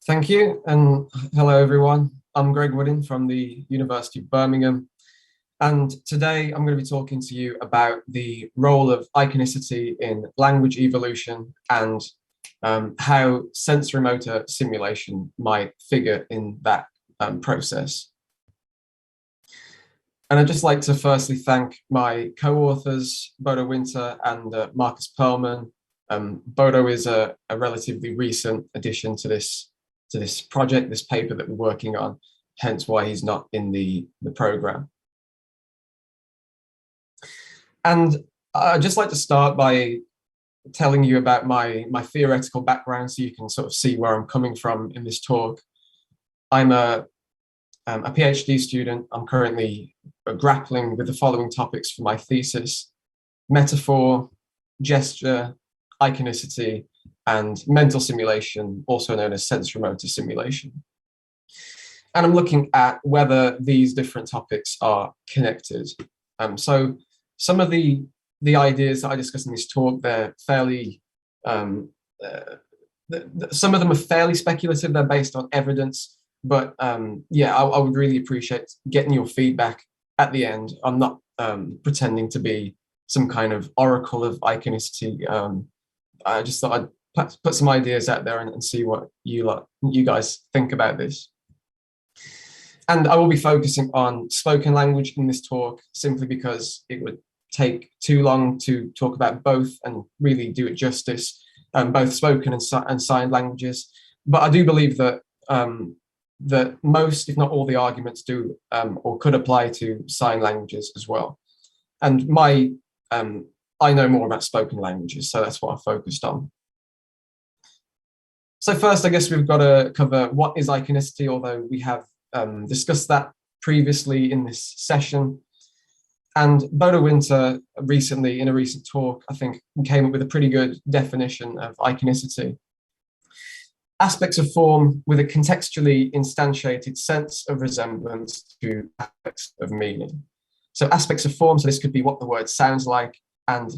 Thank you, and hello everyone. I'm Greg Woodin from the University of Birmingham, and today I'm going to be talking to you about the role of iconicity in language evolution and how sensorimotor simulation might figure in that process. And I'd just like to firstly thank my co-authors, Bodo Winter and Marcus Perlman. Bodo is a relatively recent addition to this project, this paper that we're working on, hence why he's not in the program. And I'd just like to start by telling you about my theoretical background so you can sort of see where I'm coming from in this talk. I'm a PhD student. I'm currently grappling with the following topics for my thesis: metaphor, gesture, iconicity, and mental simulation, also known as sensorimotor simulation. And I'm looking at whether these different topics are connected. So some of the ideas that I discuss in this talk, they're fairly, some of them are fairly speculative, they're based on evidence, but yeah, I would really appreciate getting your feedback at the end. I'm not pretending to be some kind of oracle of iconicity. I just thought I'd put some ideas out there and see what you guys think about this. And I will be focusing on spoken language in this talk simply because it would take too long to talk about both and really do it justice, both spoken and signed languages. But I do believe that that most, if not all, the arguments do or could apply to sign languages as well. And I know more about spoken languages, so that's what I focused on. So first, I guess we've got to cover what is iconicity, although we have discussed that previously in this session. And Bodo Winter recently, in a recent talk, I think came up with a pretty good definition of iconicity. Aspects of form with a contextually instantiated sense of resemblance to aspects of meaning. So aspects of form, so this could be what the word sounds like, and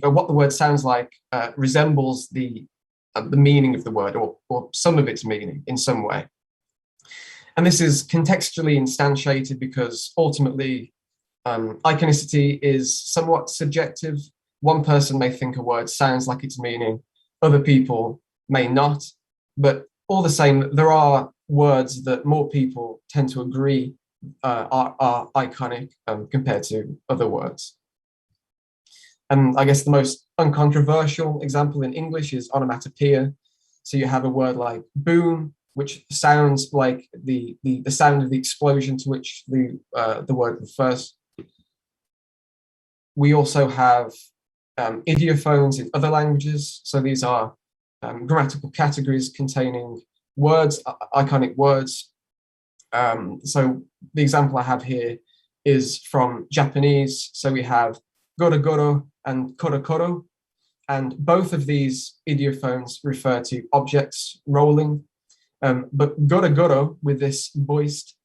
what the word sounds like resembles the meaning of the word or some of its meaning in some way. And this is contextually instantiated because ultimately iconicity is somewhat subjective. One person may think a word sounds like its meaning, other people may not, but all the same, there are words that more people tend to agree are iconic compared to other words. And I guess the most uncontroversial example in English is onomatopoeia. So you have a word like boom, which sounds like the sound of the explosion to which the word refers. We also have idiophones in other languages. So these are grammatical categories containing words, iconic words. So the example I have here is from Japanese. So we have goro goro and koro koro, and both of these idiophones refer to objects rolling. But goro goro with this voiced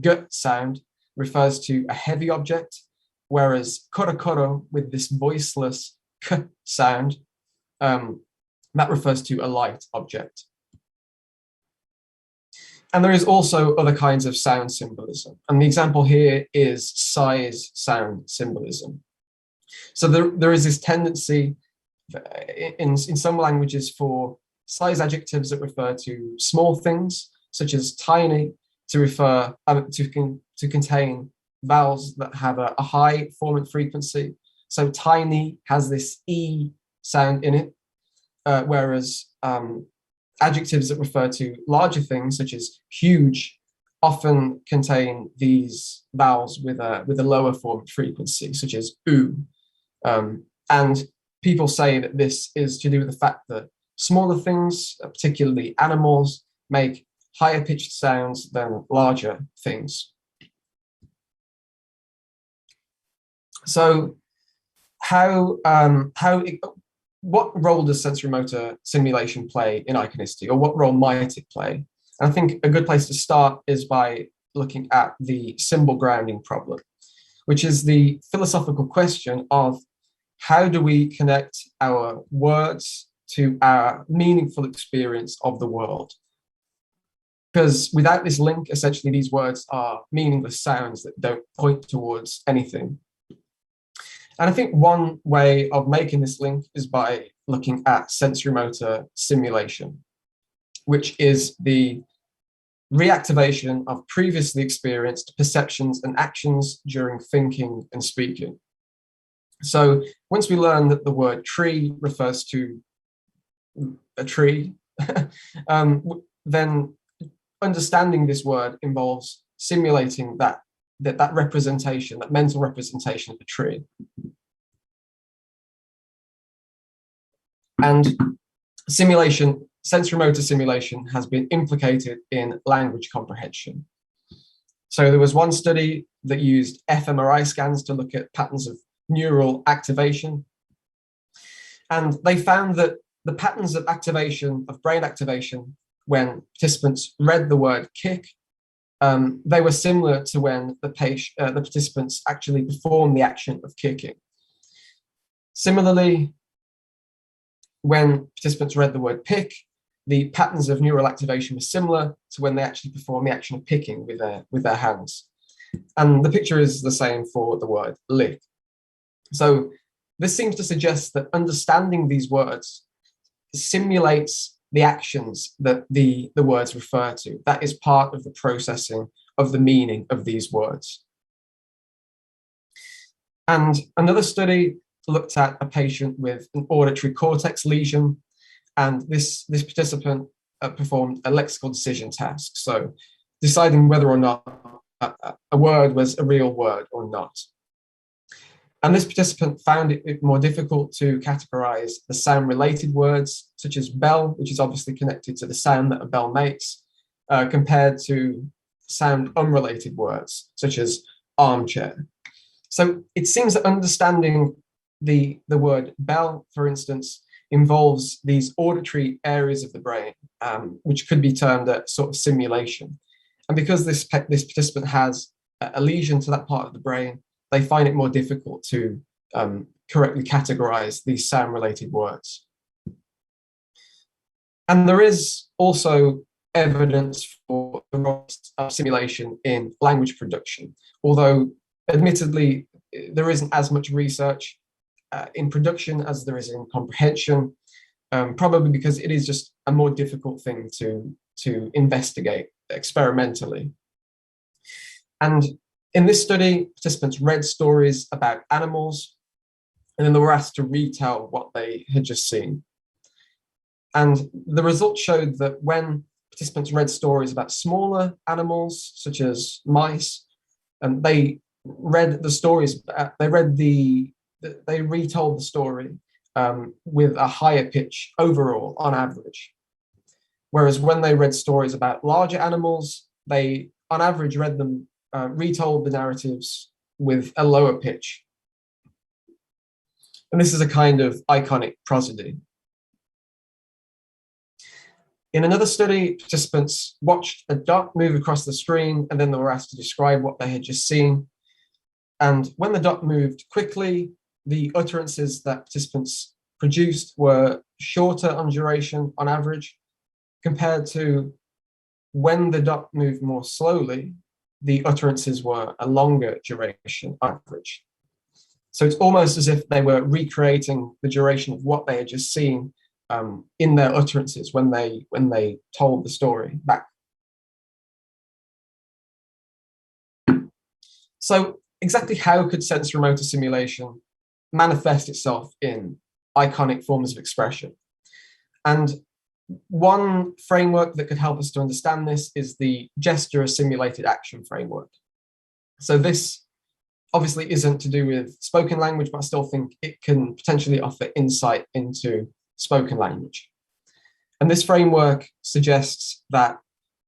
g sound refers to a heavy object, whereas koro koro with this voiceless k sound, that refers to a light object. And there is also other kinds of sound symbolism. And the example here is size sound symbolism. So there is this tendency in some languages for size adjectives that refer to small things, such as tiny, to refer to contain vowels that have a high formant frequency. So tiny has this E sound in it, whereas adjectives that refer to larger things, such as huge, often contain these vowels with a lower formant frequency, such as oo. And people say that this is to do with the fact that smaller things, particularly animals, make higher pitched sounds than larger things. So what role does sensorimotor simulation play in iconicity, or what role might it play? And I think a good place to start is by looking at the symbol grounding problem, which is the philosophical question of how do we connect our words to our meaningful experience of the world? because without this link, essentially these words are meaningless sounds that don't point towards anything. And I think one way of making this link is by looking at sensorimotor simulation, which is the reactivation of previously experienced perceptions and actions during thinking and speaking. So once we learn that the word tree refers to a tree, then understanding this word involves simulating that representation, that mental representation of the tree. And simulation, sensorimotor simulation, has been implicated in language comprehension. So there was one study that used fMRI scans to look at patterns of neural activation. And they found that the patterns of activation, of brain activation, when participants read the word kick, they were similar to when the participants actually performed the action of kicking. Similarly, when participants read the word pick, the patterns of neural activation were similar to when they actually perform the action of picking with their hands. And the picture is the same for the word lick. So this seems to suggest that understanding these words simulates the actions that the words refer to. That is part of the processing of the meaning of these words. And another study looked at a patient with an auditory cortex lesion, and this participant performed a lexical decision task, so deciding whether or not a word was a real word or not. And this participant found it more difficult to categorize the sound-related words, such as bell, which is obviously connected to the sound that a bell makes, compared to sound-unrelated words, such as armchair. So it seems that understanding the word bell, for instance, involves these auditory areas of the brain, which could be termed a sort of simulation. And because this participant has a lesion to that part of the brain, they find it more difficult to correctly categorize these sound-related words. And there is also evidence for the role of simulation in language production, although admittedly there isn't as much research in production as there is in comprehension, probably because it is just a more difficult thing to investigate experimentally. And in this study, participants read stories about animals, and then they were asked to retell what they had just seen. And the results showed that when participants read stories about smaller animals, such as mice, they read the stories, they retold the story with a higher pitch overall on average. Whereas when they read stories about larger animals, they on average retold the narratives with a lower pitch. And this is a kind of iconic prosody. In another study, participants watched a dot move across the screen, and then they were asked to describe what they had just seen. And when the dot moved quickly, the utterances that participants produced were shorter on duration on average, compared to when the dot moved more slowly, the utterances were a longer duration on average. So it's almost as if they were recreating the duration of what they had just seen in their utterances when they told the story back. So exactly how could sensorimotor simulation manifest itself in iconic forms of expression? And one framework that could help us to understand this is the gesture simulated action framework. So this obviously isn't to do with spoken language, but I still think it can potentially offer insight into spoken language. And this framework suggests that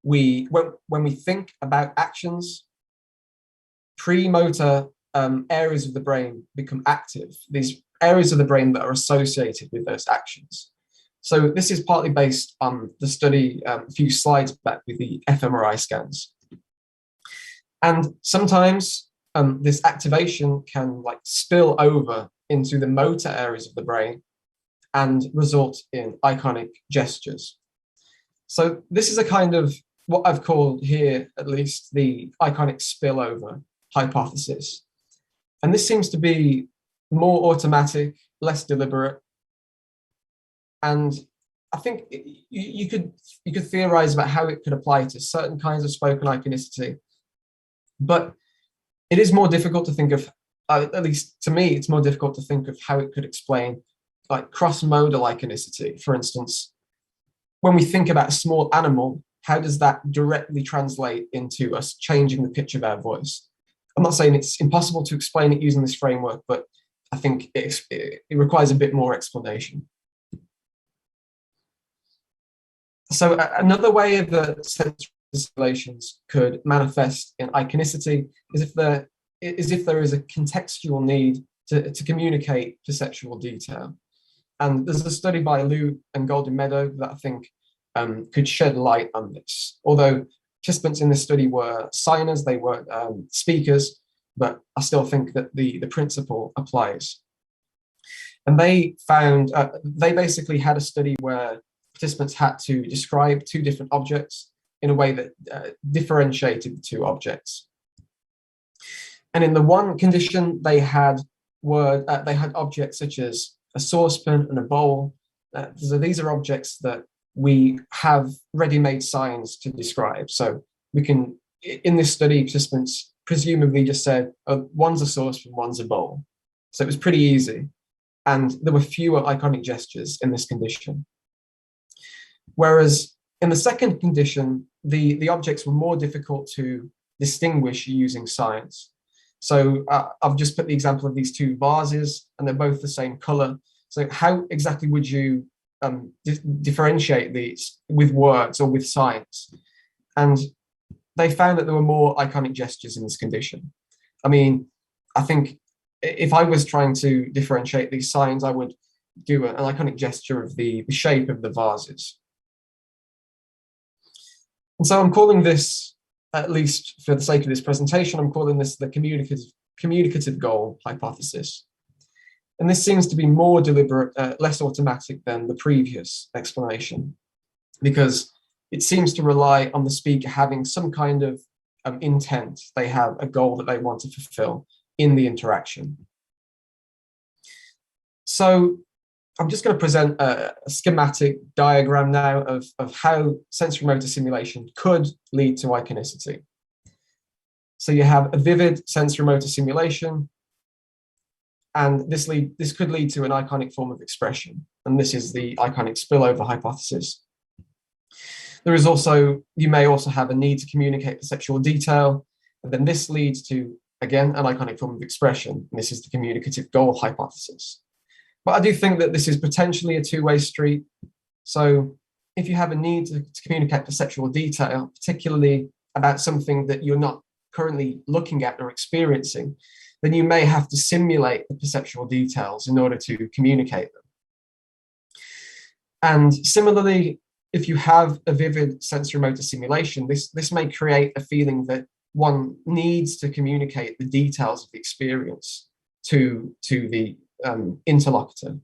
when we think about actions, premotor areas of the brain become active, these areas of the brain that are associated with those actions. So this is partly based on the study a few slides back with the fMRI scans. And sometimes this activation can spill over into the motor areas of the brain and result in iconic gestures. So this is a kind of what I've called here, at least, the iconic spillover hypothesis. And this seems to be more automatic, less deliberate. And I think you could theorize about how it could apply to certain kinds of spoken iconicity, but it is more difficult to think of, at least to me, it's more difficult to think of how it could explain like cross-modal iconicity. For instance, when we think about a small animal, how does that directly translate into us changing the pitch of our voice? I'm not saying it's impossible to explain it using this framework, but I think it requires a bit more explanation. So another way that sensory relations could manifest in iconicity is if there is a contextual need to communicate perceptual detail. And there's a study by Liu and Golden Meadow that I think could shed light on this. Although participants in this study were signers, they weren't speakers, but I still think that the principle applies. And they found, they basically had a study where participants had to describe two different objects in a way that differentiated the two objects. And in the one condition, they had objects such as a saucepan and a bowl. So these are objects that we have ready-made signs to describe. So we can, in this study, participants presumably just said, oh, one's a saucepan, one's a bowl. So it was pretty easy. And there were fewer iconic gestures in this condition. Whereas in the second condition, the objects were more difficult to distinguish using signs. So I've just put the example of these two vases, and they're both the same color. So how exactly would you differentiate these with words or with signs? And they found that there were more iconic gestures in this condition. I mean, I think if I was trying to differentiate these signs, I would do an iconic gesture of the shape of the vases. And so I'm calling this, at least for the sake of this presentation, I'm calling this the communicative goal hypothesis. And this seems to be more deliberate, less automatic than the previous explanation, because it seems to rely on the speaker having some kind of intent. They have a goal that they want to fulfill in the interaction. So I'm just going to present a schematic diagram now of how sensorimotor simulation could lead to iconicity. So you have a vivid sensorimotor simulation, and this could lead to an iconic form of expression. And this is the iconic spillover hypothesis. There is also, you may also have a need to communicate perceptual detail, and then this leads to, again, an iconic form of expression. And this is the communicative goal hypothesis. But I do think that this is potentially a two-way street. So if you have a need to communicate perceptual detail, particularly about something that you're not currently looking at or experiencing, then you may have to simulate the perceptual details in order to communicate them. And similarly, if you have a vivid sensorimotor simulation, this may create a feeling that one needs to communicate the details of the experience to the interlocutor.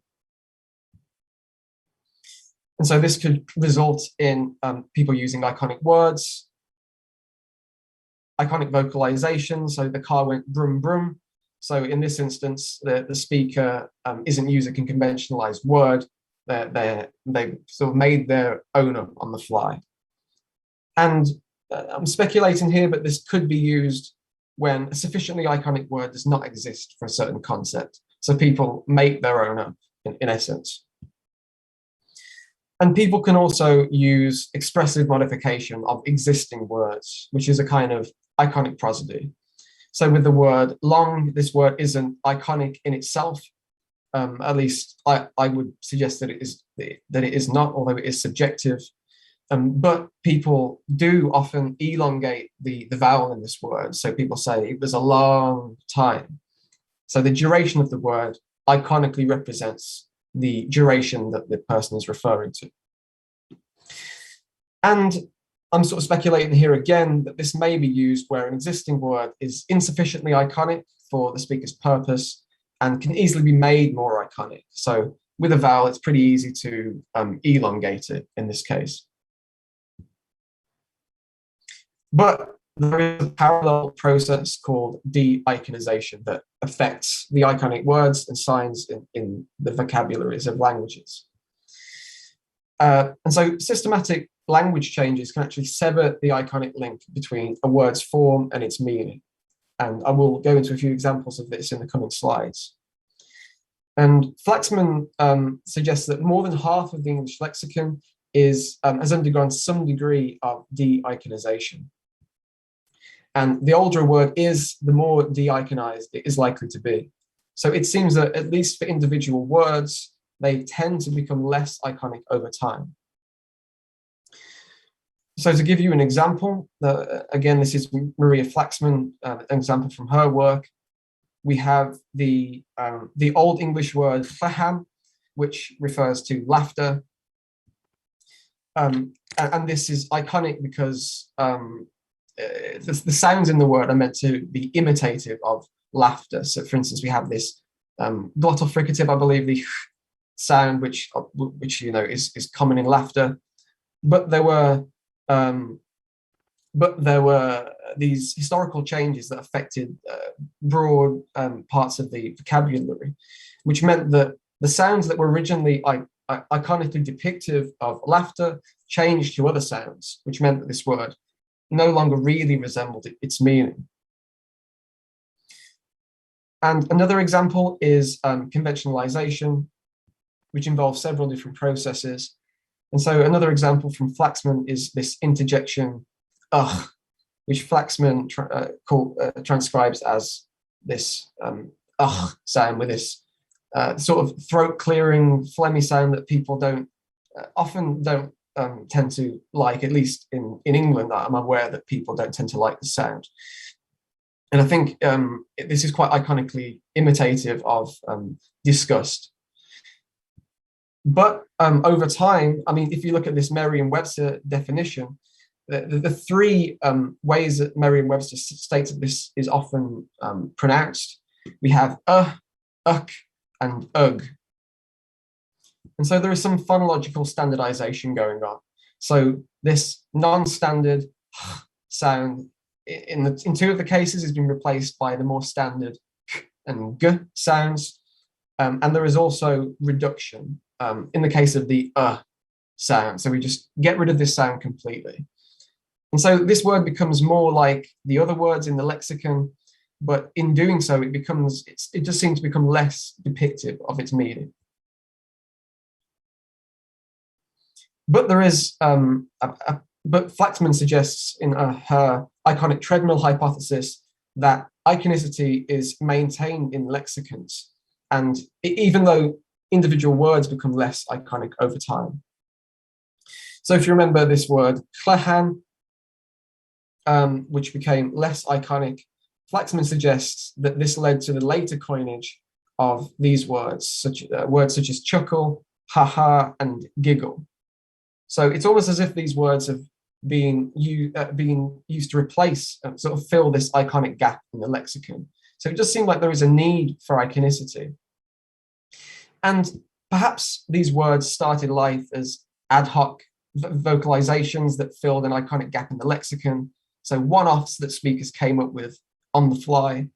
And so this could result in people using iconic words, iconic vocalization. So the car went brum brum. So in this instance, the speaker isn't using a conventionalized word. They sort of made their own up on the fly. And I'm speculating here, but this could be used when a sufficiently iconic word does not exist for a certain concept. So people make their own up, in essence. And people can also use expressive modification of existing words, which is a kind of iconic prosody. So with the word long, this word isn't iconic in itself. At least I would suggest that it is not, although it is subjective. But people do often elongate the vowel in this word. So people say it was a long time. So the duration of the word iconically represents the duration that the person is referring to. And I'm sort of speculating here again that this may be used where an existing word is insufficiently iconic for the speaker's purpose and can easily be made more iconic. So with a vowel, it's pretty easy to elongate it in this case. But there is a parallel process called de-iconization that affects the iconic words and signs in the vocabularies of languages. And so systematic language changes can actually sever the iconic link between a word's form and its meaning. And I will go into a few examples of this in the coming slides. And Flaxman suggests that more than half of the English lexicon has undergone some degree of de-iconization. And the older a word is, the more de-iconized it is likely to be. So it seems that at least for individual words, they tend to become less iconic over time. So to give you an example, again, this is Maria Flaxman, an example from her work. We have the Old English word llahan, which refers to laughter. And this is iconic because the sounds in the word are meant to be imitative of laughter. So for instance, we have this glottal fricative, I believe, the sound, which is common in laughter. But there were these historical changes that affected broad parts of the vocabulary, which meant that the sounds that were originally iconically depictive of laughter changed to other sounds, which meant that this word no longer really resembled its meaning. And another example is conventionalization, which involves several different processes. And so another example from Flaxman is this interjection, ugh, which Flaxman transcribes as this ugh sound with this sort of throat-clearing, phlegmy sound that people often don't tend to like, at least in England. I'm aware that people don't tend to like the sound. And I think this is quite iconically imitative of disgust. But over time, I mean, if you look at this Merriam-Webster definition, the three ways that Merriam-Webster states that this is often pronounced, we have uck, and ugh. And so there is some phonological standardization going on. So this non-standard sound in two of the cases has been replaced by the more standard and g sounds. And there is also reduction in the case of the sound. So we just get rid of this sound completely. And so this word becomes more like the other words in the lexicon, but in doing so, it just seems to become less depictive of its meaning. But there is, but Flaxman suggests in her iconic treadmill hypothesis that iconicity is maintained in lexicons, and even though individual words become less iconic over time. So if you remember this word llahan, which became less iconic, Flaxman suggests that this led to the later coinage of these words, words such as chuckle, haha, and giggle. So it's almost as if these words have been used to replace, sort of fill this iconic gap in the lexicon. So it does seem like there is a need for iconicity. And perhaps these words started life as ad hoc vocalizations that filled an iconic gap in the lexicon. So one-offs that speakers came up with on the fly.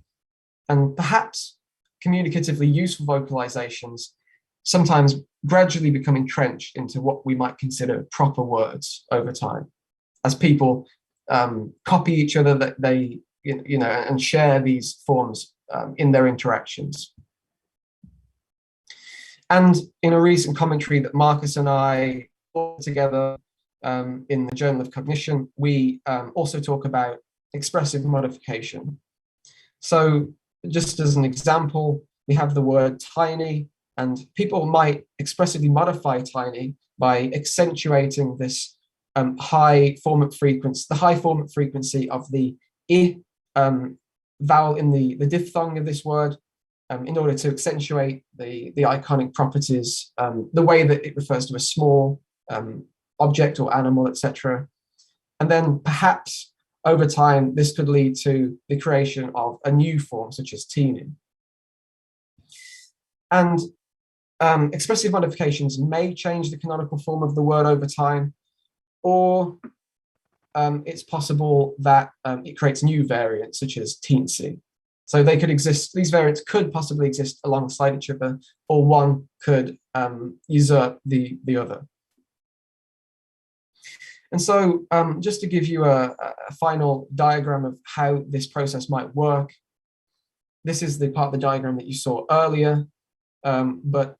And perhaps communicatively useful vocalizations sometimes gradually become entrenched into what we might consider proper words over time, as people copy each other, that they, and share these forms in their interactions. And in a recent commentary that Marcus and I put together in the Journal of Cognition, we also talk about expressive modification. So just as an example, we have the word tiny, and people might expressively modify tiny by accentuating this high formant frequency of the I vowel in the diphthong of this word, in order to accentuate the iconic properties, the way that it refers to a small object or animal, etc. And then perhaps over time, this could lead to the creation of a new form such as teeny. And expressive modifications may change the canonical form of the word over time, or it's possible that it creates new variants, such as teensy. So they could exist, these variants could possibly exist alongside each other, or one could usurp the other. And so just to give you a final diagram of how this process might work, this is the part of the diagram that you saw earlier, but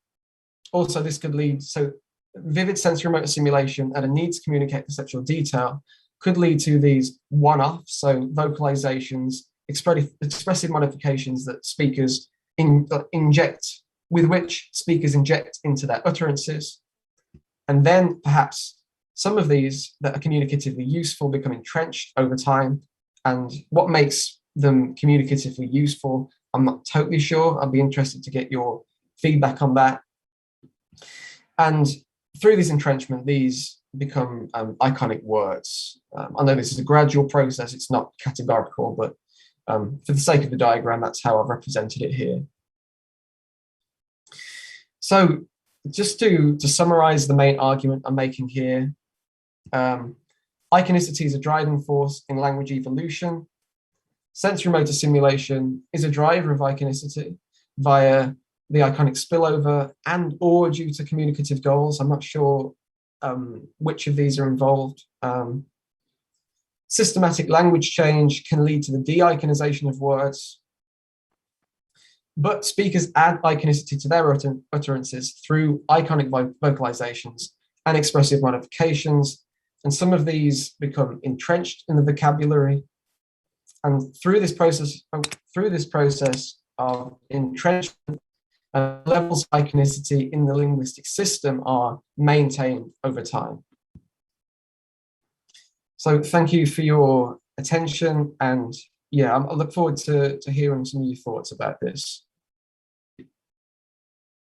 also this could lead, so vivid sensorimotor simulation and a need to communicate perceptual detail could lead to these one-offs, so vocalizations, expressive modifications that speakers inject, with which speakers inject into their utterances. And then perhaps some of these that are communicatively useful become entrenched over time. And what makes them communicatively useful, I'm not totally sure. I'd be interested to get your feedback on that. And through this entrenchment, these become iconic words. I know this is a gradual process, it's not categorical, but for the sake of the diagram, that's how I've represented it here. So just to summarize the main argument I'm making here, iconicity is a driving force in language evolution. Sensorimotor simulation is a driver of iconicity via the iconic spillover and or due to communicative goals. I'm not sure which of these are involved. Systematic language change can lead to the de-iconization of words, but speakers add iconicity to their utterances through iconic vocalizations and expressive modifications, and some of these become entrenched in the vocabulary. And through this process of entrenchment, levels of iconicity in the linguistic system are maintained over time. So thank you for your attention, and yeah, I look forward to hearing some of your thoughts about this.